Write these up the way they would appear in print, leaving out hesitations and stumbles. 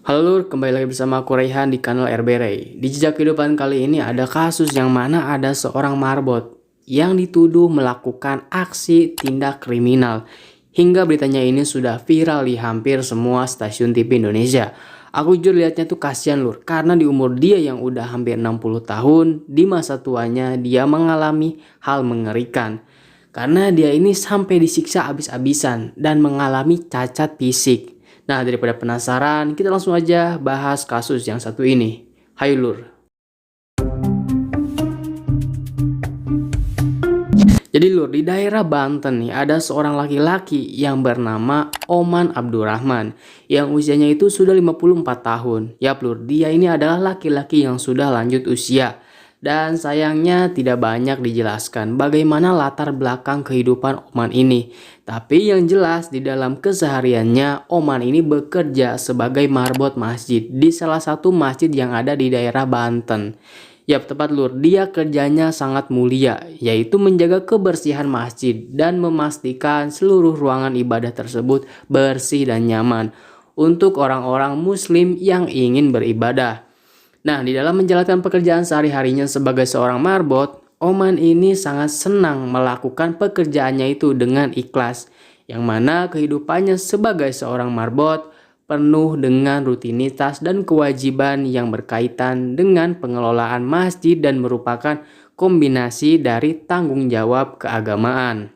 Halo Lur, kembali lagi bersama aku Raihan di kanal RB Ray. Di jejak kehidupan kali ini ada kasus yang mana ada seorang marbot yang dituduh melakukan aksi tindak kriminal. Hingga beritanya ini sudah viral di hampir semua stasiun TV Indonesia. Aku jujur lihatnya tuh kasihan Lur, karena di umur dia yang udah hampir 60 tahun, di masa tuanya dia mengalami hal mengerikan. Karena dia ini sampai disiksa habis-habisan dan mengalami cacat fisik. Nah, daripada penasaran, kita langsung aja bahas kasus yang satu ini. Hayo Lur. Jadi Lur, di daerah Banten nih ada seorang laki-laki yang bernama Oman Abdurrahman yang usianya itu sudah 54 tahun. Yap Lur, dia ini adalah laki-laki yang sudah lanjut usia. Dan sayangnya tidak banyak dijelaskan bagaimana latar belakang kehidupan Oman ini. Tapi yang jelas di dalam kesehariannya Oman ini bekerja sebagai marbot masjid di salah satu masjid yang ada di daerah Banten. Yap, tepat Lur, dia kerjanya sangat mulia, yaitu menjaga kebersihan masjid dan memastikan seluruh ruangan ibadah tersebut bersih dan nyaman untuk orang-orang muslim yang ingin beribadah. Nah, di dalam menjalankan pekerjaan sehari-harinya sebagai seorang marbot, Oman ini sangat senang melakukan pekerjaannya itu dengan ikhlas, yang mana kehidupannya sebagai seorang marbot penuh dengan rutinitas dan kewajiban yang berkaitan dengan pengelolaan masjid dan merupakan kombinasi dari tanggung jawab keagamaan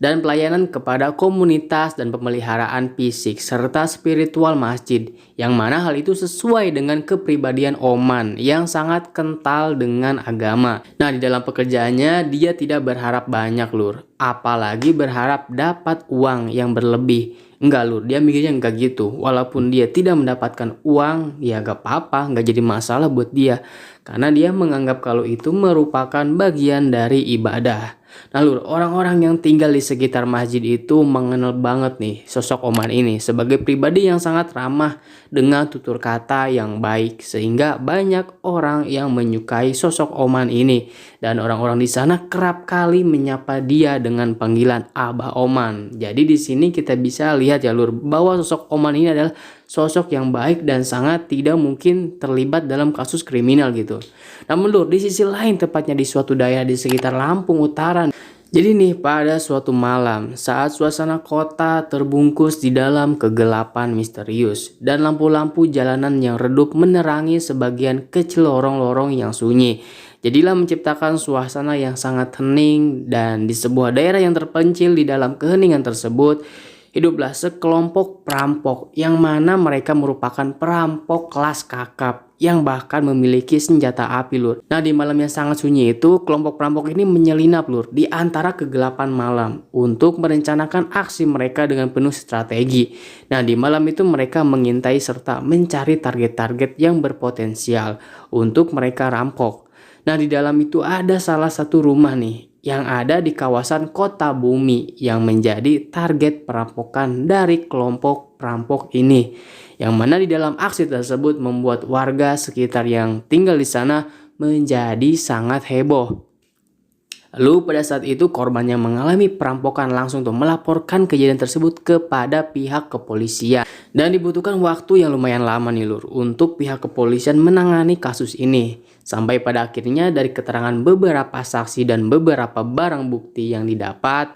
dan pelayanan kepada komunitas dan pemeliharaan fisik serta spiritual masjid, yang mana hal itu sesuai dengan kepribadian Oman yang sangat kental dengan agama. Nah, di dalam pekerjaannya dia tidak berharap banyak Lur, apalagi berharap dapat uang yang berlebih. Enggak Lur, dia mikirnya enggak gitu. Walaupun dia tidak mendapatkan uang, ya gak apa-apa, enggak jadi masalah buat dia. Karena dia menganggap kalau itu merupakan bagian dari ibadah. Nah Lur, orang-orang yang tinggal di sekitar masjid itu mengenal banget nih sosok Oman ini sebagai pribadi yang sangat ramah dengan tutur kata yang baik, sehingga banyak orang yang menyukai sosok Oman ini, dan orang-orang di sana kerap kali menyapa dia dengan panggilan Abah Oman. Jadi di sini kita bisa lihat ya Lur, bahwa sosok Oman ini adalah sosok yang baik dan sangat tidak mungkin terlibat dalam kasus kriminal gitu. Namun Lur, di sisi lain tepatnya di suatu daerah di sekitar Lampung Utara. Jadi nih, pada suatu malam saat suasana kota terbungkus di dalam kegelapan misterius dan lampu-lampu jalanan yang redup menerangi sebagian kecil lorong-lorong yang sunyi, jadilah menciptakan suasana yang sangat hening. Dan di sebuah daerah yang terpencil di dalam keheningan tersebut hiduplah sekelompok perampok yang mana mereka merupakan perampok kelas kakap yang bahkan memiliki senjata api Lur. Nah, di malam yang sangat sunyi itu kelompok perampok ini menyelinap Lur di antara kegelapan malam untuk merencanakan aksi mereka dengan penuh strategi. Nah, di malam itu mereka mengintai serta mencari target-target yang berpotensial untuk mereka rampok. Nah, di dalam itu ada salah satu rumah nih yang ada di kawasan Kota Bumi yang menjadi target perampokan dari kelompok perampok ini. Yang mana di dalam aksi tersebut membuat warga sekitar yang tinggal di sana menjadi sangat heboh. Lalu pada saat itu korban yang mengalami perampokan langsung tuh melaporkan kejadian tersebut kepada pihak kepolisian. Dan dibutuhkan waktu yang lumayan lama nih Lur untuk pihak kepolisian menangani kasus ini. Sampai pada akhirnya dari keterangan beberapa saksi dan beberapa barang bukti yang didapat,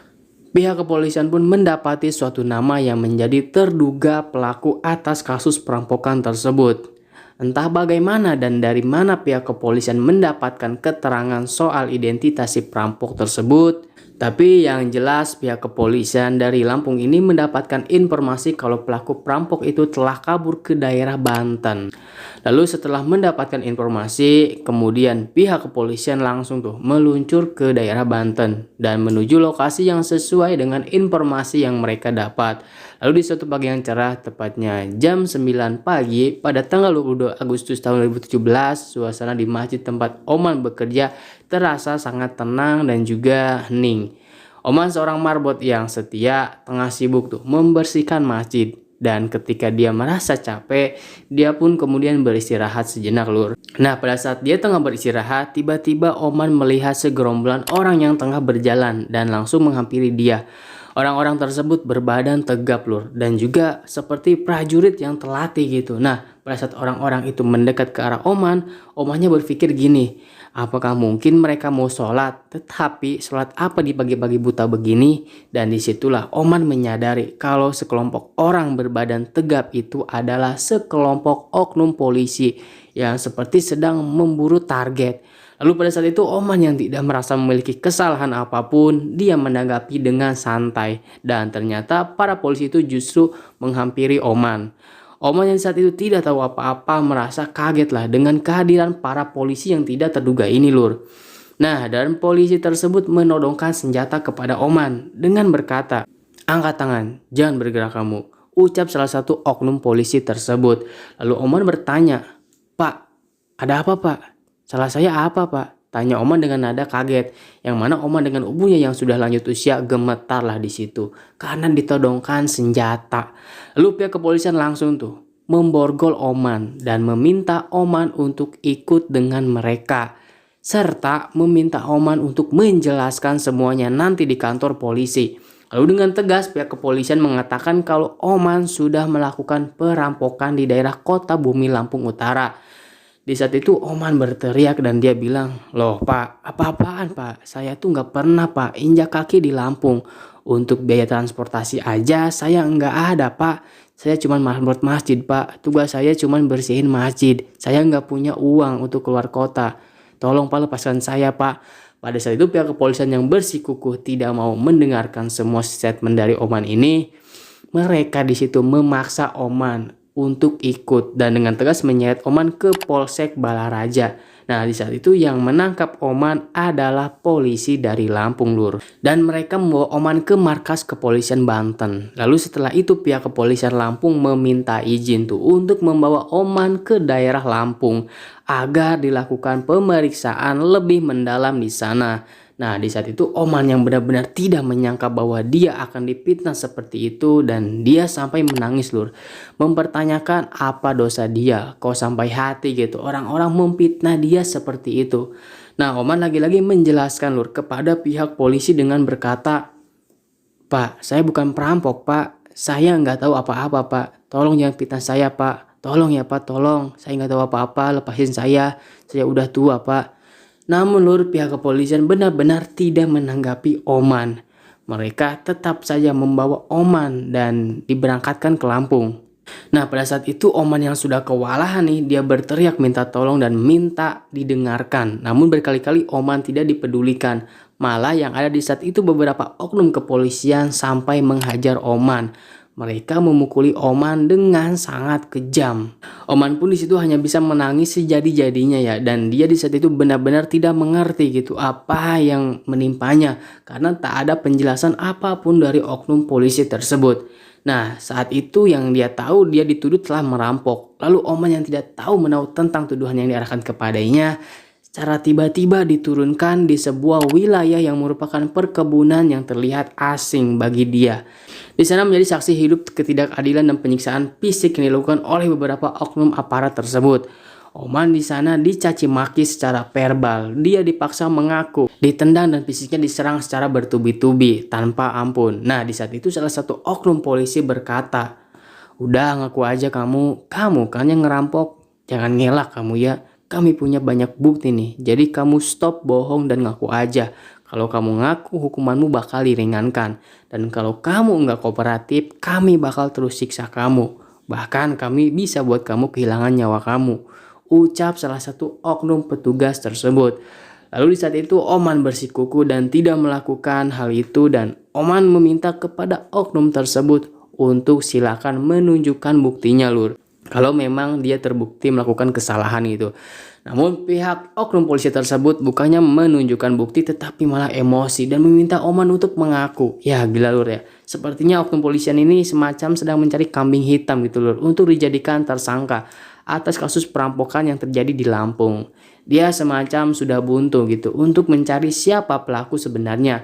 pihak kepolisian pun mendapati suatu nama yang menjadi terduga pelaku atas kasus perampokan tersebut. Entah bagaimana dan dari mana pihak kepolisian mendapatkan keterangan soal identitas si perampok tersebut, tapi yang jelas pihak kepolisian dari Lampung ini mendapatkan informasi kalau pelaku perampok itu telah kabur ke daerah Banten. Lalu setelah mendapatkan informasi, kemudian pihak kepolisian langsung tuh meluncur ke daerah Banten dan menuju lokasi yang sesuai dengan informasi yang mereka dapat. Lalu di suatu pagi yang cerah, tepatnya jam 9 pagi pada tanggal 22 Agustus tahun 2017, suasana di masjid tempat Oman bekerja terasa sangat tenang dan juga hening. Oman seorang marbot yang setia tengah sibuk tuh membersihkan masjid. Dan ketika dia merasa capek, dia pun kemudian beristirahat sejenak Lur. Nah, pada saat dia tengah beristirahat, tiba-tiba Oman melihat segerombolan orang yang tengah berjalan dan langsung menghampiri dia. Orang-orang tersebut berbadan tegap lur dan juga seperti prajurit yang terlatih gitu. Nah, pada saat orang-orang itu mendekat ke arah Oman, Omannya berpikir gini, apakah mungkin mereka mau sholat? Tetapi sholat apa di pagi-pagi buta begini? Dan disitulah Oman menyadari kalau sekelompok orang berbadan tegap itu adalah sekelompok oknum polisi yang seperti sedang memburu target. Lalu pada saat itu Oman yang tidak merasa memiliki kesalahan apapun, dia menanggapi dengan santai. Dan ternyata para polisi itu justru menghampiri Oman. Oman yang saat itu tidak tahu apa-apa merasa kaget lah dengan kehadiran para polisi yang tidak terduga ini lur. Nah, dan polisi tersebut menodongkan senjata kepada Oman dengan berkata, "Angkat tangan, jangan bergerak kamu," ucap salah satu oknum polisi tersebut. Lalu Oman bertanya, "Pak, ada apa pak? Salah saya apa pak?" Tanya Oman dengan nada kaget, yang mana Oman dengan ibunya yang sudah lanjut usia gemetarlah di situ karena ditodongkan senjata. Lalu pihak kepolisian langsung tuh memborgol Oman dan meminta Oman untuk ikut dengan mereka, serta meminta Oman untuk menjelaskan semuanya nanti di kantor polisi. Lalu dengan tegas pihak kepolisian mengatakan kalau Oman sudah melakukan perampokan di daerah Kota Bumi Lampung Utara. Di saat itu Oman berteriak dan dia bilang, "Loh pak, apa-apaan pak? Saya tuh nggak pernah pak injak kaki di Lampung. Untuk biaya transportasi aja saya nggak ada pak. Saya cuma buat masjid pak. Tugas saya cuma bersihin masjid. Saya nggak punya uang untuk keluar kota. Tolong pak lepaskan saya pak." Pada saat itu pihak kepolisian yang bersikukuh tidak mau mendengarkan semua statement dari Oman ini. Mereka di situ memaksa Oman untuk ikut dan dengan tegas menyeret Oman ke Polsek Balaraja. Nah, di saat itu yang menangkap Oman adalah polisi dari Lampung lur. Dan mereka membawa Oman ke markas kepolisian Banten. Lalu setelah itu pihak kepolisian Lampung meminta izin tuh untuk membawa Oman ke daerah Lampung agar dilakukan pemeriksaan lebih mendalam di sana. Nah, di saat itu Oman yang benar-benar tidak menyangka bahwa dia akan dipitnah seperti itu dan dia sampai menangis lur. Mempertanyakan apa dosa dia, kok sampai hati gitu orang-orang memfitnah dia seperti itu. Nah, Oman lagi-lagi menjelaskan lur kepada pihak polisi dengan berkata, "Pak, saya bukan perampok pak, saya nggak tahu apa-apa pak, tolong jangan fitnah saya pak, tolong ya pak, tolong, saya nggak tahu apa-apa, lepasin saya udah tua pak." Namun lur pihak kepolisian benar-benar tidak menanggapi Oman. Mereka tetap saja membawa Oman dan diberangkatkan ke Lampung. Nah pada saat itu Oman yang sudah kewalahan nih dia berteriak minta tolong dan minta didengarkan. Namun berkali-kali Oman tidak dipedulikan. Malah yang ada di saat itu beberapa oknum kepolisian sampai menghajar Oman. Mereka memukuli Oman dengan sangat kejam. Oman pun di situ hanya bisa menangis sejadi-jadinya ya, dan dia di saat itu benar-benar tidak mengerti gitu apa yang menimpanya karena tak ada penjelasan apapun dari oknum polisi tersebut. Nah, saat itu yang dia tahu dia dituduh telah merampok. Lalu Oman yang tidak tahu menahu tentang tuduhan yang diarahkan kepadanya secara tiba-tiba diturunkan di sebuah wilayah yang merupakan perkebunan yang terlihat asing bagi dia. Di sana menjadi saksi hidup ketidakadilan dan penyiksaan fisik yang dilakukan oleh beberapa oknum aparat tersebut. Oman di sana dicaci maki secara verbal, dia dipaksa mengaku, ditendang dan fisiknya diserang secara bertubi-tubi tanpa ampun. Nah, di saat itu salah satu oknum polisi berkata, "Udah ngaku aja kamu kan yang ngerampok, jangan ngelak kamu ya. Kami punya banyak bukti nih, jadi kamu stop bohong dan ngaku aja. Kalau kamu ngaku hukumanmu bakal diringankan. Dan kalau kamu nggak kooperatif, kami bakal terus siksa kamu. Bahkan kami bisa buat kamu kehilangan nyawa kamu," ucap salah satu oknum petugas tersebut. Lalu di saat itu Oman bersikukuh dan tidak melakukan hal itu dan Oman meminta kepada oknum tersebut untuk silakan menunjukkan buktinya lur. Kalau memang dia terbukti melakukan kesalahan itu. Namun pihak oknum polisi tersebut bukannya menunjukkan bukti tetapi malah emosi dan meminta Oman untuk mengaku. Ya gila lur ya. Sepertinya oknum polisian ini semacam sedang mencari kambing hitam gitu lur untuk dijadikan tersangka atas kasus perampokan yang terjadi di Lampung. Dia semacam sudah buntu gitu untuk mencari siapa pelaku sebenarnya.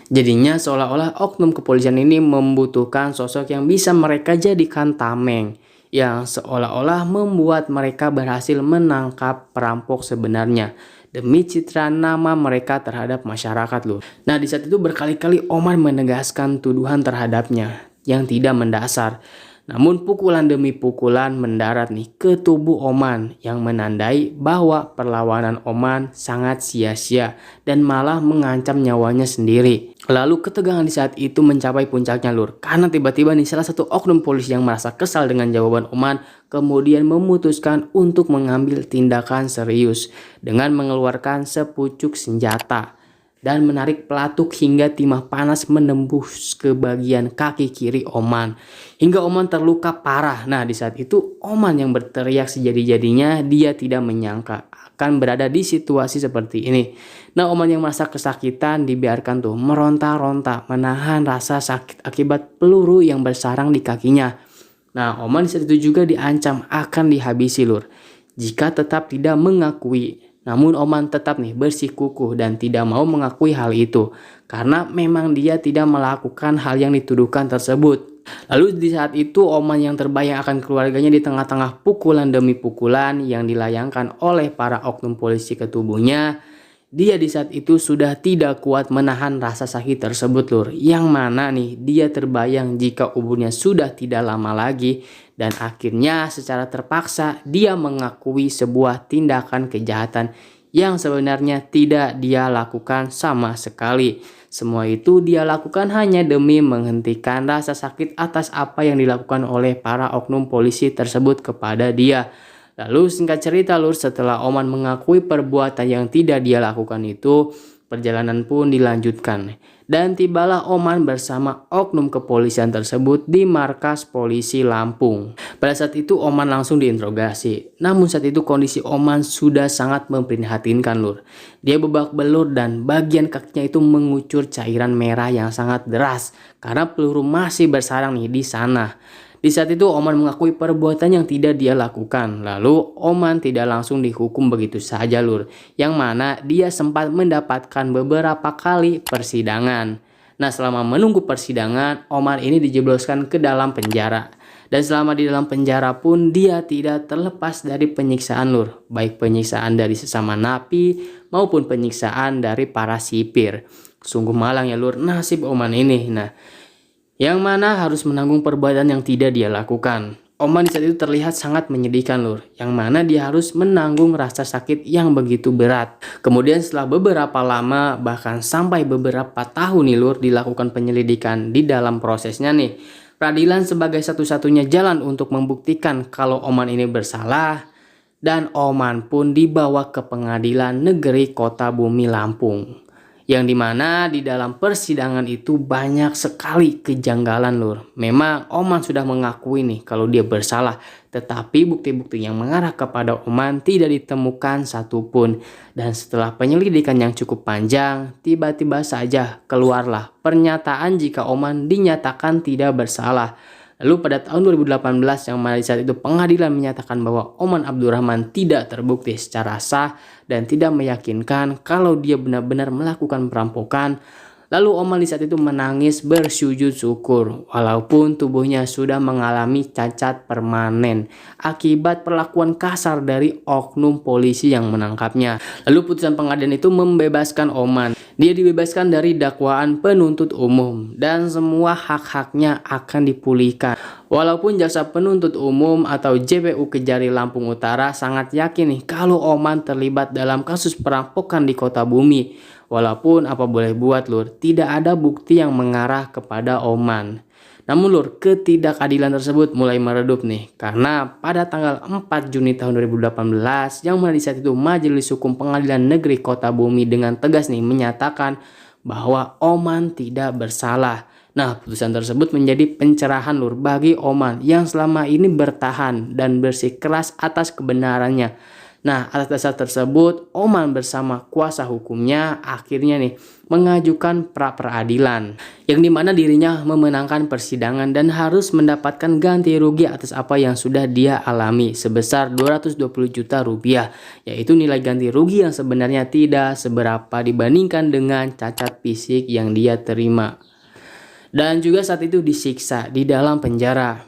Jadinya seolah-olah oknum kepolisian ini membutuhkan sosok yang bisa mereka jadikan tameng, yang seolah-olah membuat mereka berhasil menangkap perampok sebenarnya. demi citra nama mereka terhadap masyarakat loh. Nah di saat itu berkali-kali Oman menegaskan tuduhan terhadapnya yang tidak mendasar. Namun pukulan demi pukulan mendarat nih ke tubuh Oman yang menandai bahwa perlawanan Oman sangat sia-sia dan malah mengancam nyawanya sendiri. Lalu ketegangan di saat itu mencapai puncaknya lur, karena tiba-tiba nih salah satu oknum polisi yang merasa kesal dengan jawaban Oman kemudian memutuskan untuk mengambil tindakan serius dengan mengeluarkan sepucuk senjata dan menarik pelatuk hingga timah panas menembus ke bagian kaki kiri Oman hingga Oman terluka parah. Nah di saat itu Oman yang berteriak sejadi-jadinya dia tidak menyangka akan berada di situasi seperti ini. Nah Oman yang merasa kesakitan dibiarkan tuh meronta-ronta menahan rasa sakit akibat peluru yang bersarang di kakinya. Nah Oman di saat itu juga diancam akan dihabisi lur jika tetap tidak mengakui. Namun Oman tetap nih bersikukuh dan tidak mau mengakui hal itu karena memang dia tidak melakukan hal yang dituduhkan tersebut. Lalu di saat itu Oman yang terbayang akan keluarganya di tengah-tengah pukulan demi pukulan yang dilayangkan oleh para oknum polisi ke tubuhnya. Dia di saat itu sudah tidak kuat menahan rasa sakit tersebut lur. Yang mana nih dia terbayang jika umurnya sudah tidak lama lagi. Dan akhirnya secara terpaksa dia mengakui sebuah tindakan kejahatan yang sebenarnya tidak dia lakukan sama sekali. Semua itu dia lakukan hanya demi menghentikan rasa sakit atas apa yang dilakukan oleh para oknum polisi tersebut kepada dia. Lalu singkat cerita lur, setelah Oman mengakui perbuatan yang tidak dia lakukan itu, perjalanan pun dilanjutkan. Dan tibalah Oman bersama oknum kepolisian tersebut di markas polisi Lampung. Pada saat itu Oman langsung diinterogasi. Namun saat itu kondisi Oman sudah sangat memprihatinkan lur. Dia babak belur dan bagian kakinya itu mengucur cairan merah yang sangat deras. Karena peluru masih bersarang nih di sana. Di saat itu Oman mengakui perbuatan yang tidak dia lakukan. Lalu Oman tidak langsung dihukum begitu saja lur. Yang mana dia sempat mendapatkan beberapa kali persidangan. Nah selama menunggu persidangan Oman ini dijebloskan ke dalam penjara. Dan selama di dalam penjara pun dia tidak terlepas dari penyiksaan lur. Baik penyiksaan dari sesama napi maupun penyiksaan dari para sipir. Sungguh malang ya lur nasib Oman ini. Nah yang mana harus menanggung perbuatan yang tidak dia lakukan. Oman di saat itu terlihat sangat menyedihkan lur, yang mana dia harus menanggung rasa sakit yang begitu berat. Kemudian setelah beberapa lama bahkan sampai beberapa tahun nih lur dilakukan penyelidikan di dalam prosesnya nih. Peradilan sebagai satu-satunya jalan untuk membuktikan kalau Oman ini bersalah. Dan Oman pun dibawa ke pengadilan negeri Kota Bumi Lampung. Yang dimana di dalam persidangan itu banyak sekali kejanggalan lur. Memang Oman sudah mengakui nih kalau dia bersalah. Tetapi bukti-bukti yang mengarah kepada Oman tidak ditemukan satupun. Dan setelah penyelidikan yang cukup panjang, tiba-tiba saja keluarlah pernyataan jika Oman dinyatakan tidak bersalah. Lalu pada tahun 2018 yang mana di saat itu pengadilan menyatakan bahwa Oman Abdurrahman tidak terbukti secara sah dan tidak meyakinkan kalau dia benar-benar melakukan perampokan. Lalu Oman di saat itu menangis bersujud syukur walaupun tubuhnya sudah mengalami cacat permanen akibat perlakuan kasar dari oknum polisi yang menangkapnya. Lalu putusan pengadilan itu membebaskan Oman. Dia dibebaskan dari dakwaan penuntut umum dan semua hak-haknya akan dipulihkan. Walaupun jaksa penuntut umum atau JPU Kejari Lampung Utara sangat yakin nih kalau Oman terlibat dalam kasus perampokan di Kota Bumi. Walaupun apa boleh buat lur, tidak ada bukti yang mengarah kepada Oman. Namun lur, ketidakadilan tersebut mulai meredup nih. Karena pada tanggal 4 Juni tahun 2018, yang mana di saat itu Majelis Hukum Pengadilan Negeri Kota Bumi dengan tegas nih menyatakan bahwa Oman tidak bersalah. Nah, putusan tersebut menjadi pencerahan lur bagi Oman yang selama ini bertahan dan bersikeras atas kebenarannya. Nah, atas dasar tersebut, Oman bersama kuasa hukumnya akhirnya nih mengajukan pra-peradilan. Yang dimana dirinya memenangkan persidangan dan harus mendapatkan ganti rugi atas apa yang sudah dia alami sebesar 220 juta rupiah. Yaitu nilai ganti rugi yang sebenarnya tidak seberapa dibandingkan dengan cacat fisik yang dia terima. Dan juga saat itu disiksa di dalam penjara.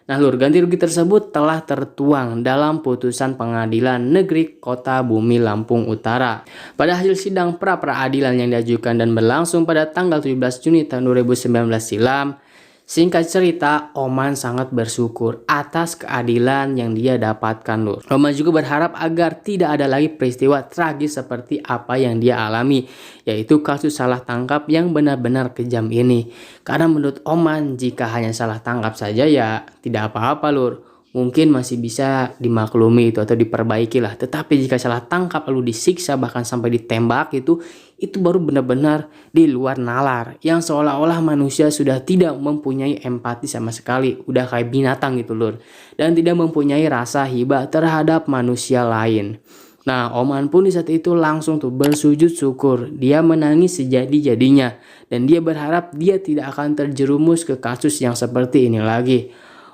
Nah Nah Lur, ganti rugi tersebut telah tertuang dalam putusan Pengadilan Negeri Kota Bumi Lampung Utara. Pada hasil sidang pra-peradilan yang diajukan dan berlangsung pada tanggal 17 Juni tahun 2019 silam, singkat cerita, Oman sangat bersyukur atas keadilan yang dia dapatkan Lur. Oman juga berharap agar tidak ada lagi peristiwa tragis seperti apa yang dia alami, yaitu kasus salah tangkap yang benar-benar kejam ini. Karena menurut Oman, jika hanya salah tangkap saja ya tidak apa-apa Lur. Mungkin masih bisa dimaklumi itu atau diperbaiki lah. Tetapi jika salah tangkap lalu disiksa bahkan sampai ditembak itu baru benar-benar di luar nalar. Yang seolah-olah manusia sudah tidak mempunyai empati sama sekali. Udah kayak binatang gitu Lur. Dan tidak mempunyai rasa hibah terhadap manusia lain. Nah, Oman pun di saat itu langsung tuh bersujud syukur. Dia menangis sejadi-jadinya. Dan dia berharap dia tidak akan terjerumus ke kasus yang seperti ini lagi.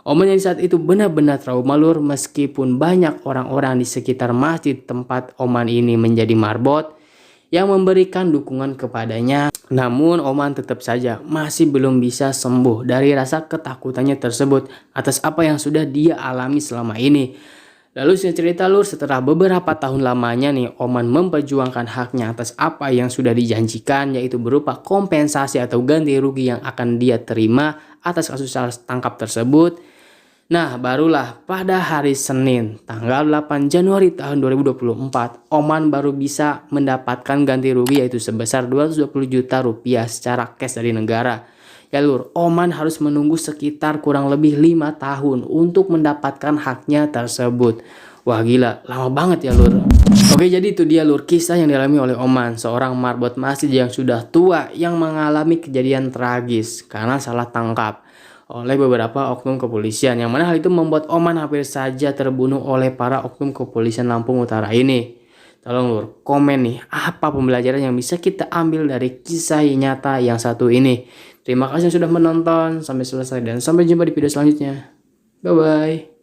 Oman yang saat itu benar-benar trauma Lur, meskipun banyak orang-orang di sekitar masjid tempat Oman ini menjadi marbot yang memberikan dukungan kepadanya. Namun Oman tetap saja masih belum bisa sembuh dari rasa ketakutannya tersebut atas apa yang sudah dia alami selama ini. Lalu singkat cerita Lur, setelah beberapa tahun lamanya nih Oman memperjuangkan haknya atas apa yang sudah dijanjikan, yaitu berupa kompensasi atau ganti rugi yang akan dia terima atas kasus salah tangkap tersebut. Nah, barulah pada hari Senin, tanggal 8 Januari tahun 2024, Oman baru bisa mendapatkan ganti rugi yaitu sebesar 220 juta rupiah secara cash dari negara. Ya Lur, Oman harus menunggu sekitar kurang lebih 5 tahun untuk mendapatkan haknya tersebut. Wah gila, lama banget ya Lur. Oke, jadi itu dia Lur, kisah yang dialami oleh Oman, seorang marbot masjid yang sudah tua yang mengalami kejadian tragis karena salah tangkap oleh beberapa oknum kepolisian, yang mana hal itu membuat Oman hampir saja terbunuh oleh para oknum kepolisian Lampung Utara ini. Tolong Lur, komen nih apa pembelajaran yang bisa kita ambil dari kisah nyata yang satu ini. Terima kasih yang sudah menonton sampai selesai dan sampai jumpa di video selanjutnya. Bye bye.